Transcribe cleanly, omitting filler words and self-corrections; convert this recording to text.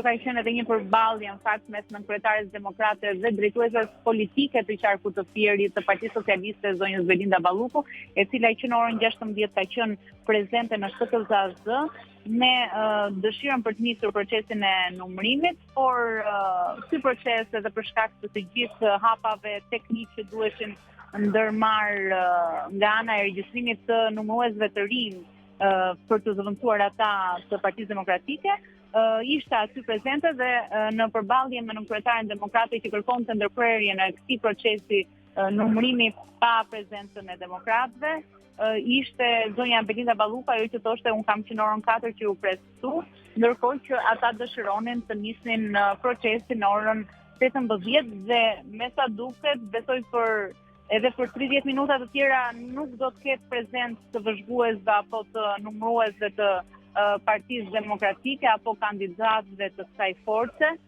ka qenë edhe një përballje në fakt mes nënkretares demokrate dhe drejtueses politike të qarkut të Fierit të Partisë Socialiste zonjës Belinda Balluku, e cila që në orën 16 ka qenë prezente në SKZ me dëshirën për të nisur procesin e numërimit, por ky proces edhe për shkak të gjithë hapave teknik që duheshin ndërmarr nga ana e regjistrimit të numëruesve të rinj për të zëvendësuar ata të Partisë Demokratike, ishte aty prezente dhe në përballje me nënkretaren demokrate që kërkonte ndërprerjen e këtij procesi numërimi pa prezencën e demokratëve, ishte zonja Belinda Balluku ajo që thoshte unë kam qenë në orën 4 që u pres këtu, ndërkohë që ata dëshironin të nisnin procesin në orën 18 dhe me sa duket besoj edhe për 30 minuta të tjera nuk do të ketë prezencë të vëzhguesve apo të numëruesve të Partisë Demokratike apo kandidatëve të kësaj force.